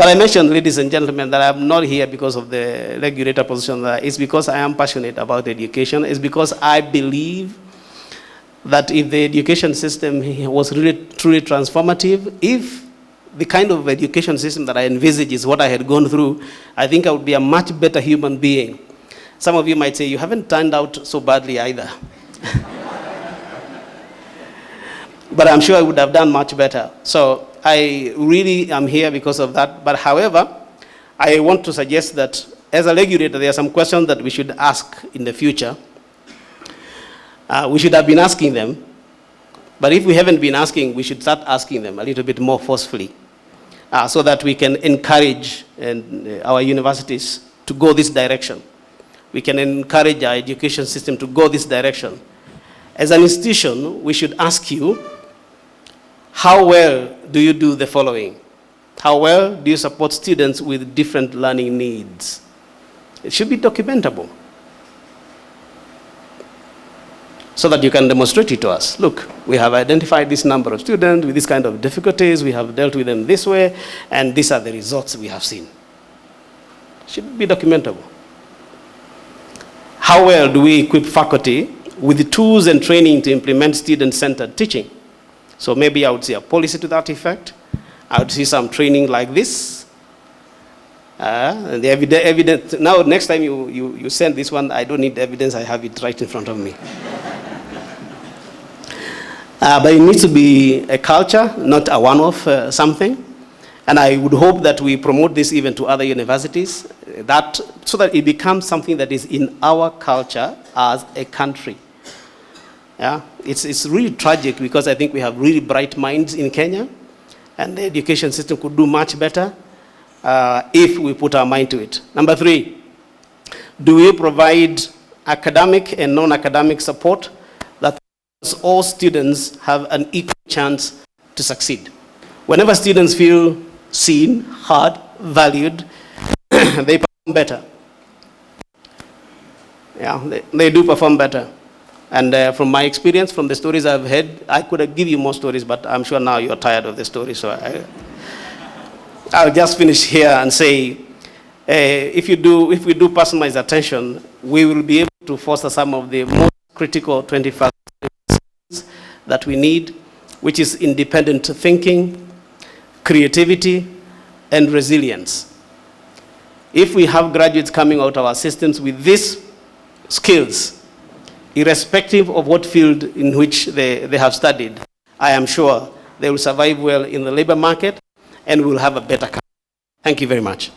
But I mentioned, ladies and gentlemen, that I'm not here because of the regulator position. It's because I am passionate about education. It's because I believe that if the education system was really truly transformative, if the kind of education system that I envisage is what I had gone through, I think I would be a much better human being. Some of you might say, you haven't turned out so badly either. But I'm sure I would have done much better. So I really am here because of that. But however, I want to suggest that as a regulator, there are some questions that we should ask in the future. We should have been asking them. But if we haven't been asking, we should start asking them a little bit more forcefully so that we can encourage our universities to go this direction. We can encourage our education system to go this direction. As an institution, we should ask you, how well do you do the following? How well do you support students with different learning needs? It should be documentable, so that you can demonstrate it to us. Look, we have identified this number of students with this kind of difficulties, we have dealt with them this way, and these are the results we have seen. It should be documentable. How well do we equip faculty with the tools and training to implement student-centered teaching? So maybe I would see a policy to that effect. I would see some training like this. And the evidence, now next time you send this one, I don't need evidence, I have it right in front of me. But it needs to be a culture, not a one-off something. And I would hope that we promote this even to other universities, so that it becomes something that is in our culture as a country. Yeah? It's really tragic because I think we have really bright minds in Kenya, and the education system could do much better if we put our mind to it. Number 3, do we provide academic and non-academic support that all students have an equal chance to succeed? Whenever students feel seen, heard, valued, they perform better. Yeah, they do perform better. And from my experience, from the stories I've heard, I could give you more stories, but I'm sure now you're tired of the story, so I'll just finish here and say, if we do personalized attention, we will be able to foster some of the most critical 21st skills that we need, which is independent thinking, creativity, and resilience. If we have graduates coming out of our systems with these skills, irrespective of what field in which they have studied, I am sure they will survive well in the labor market and will have a better career. Thank you very much.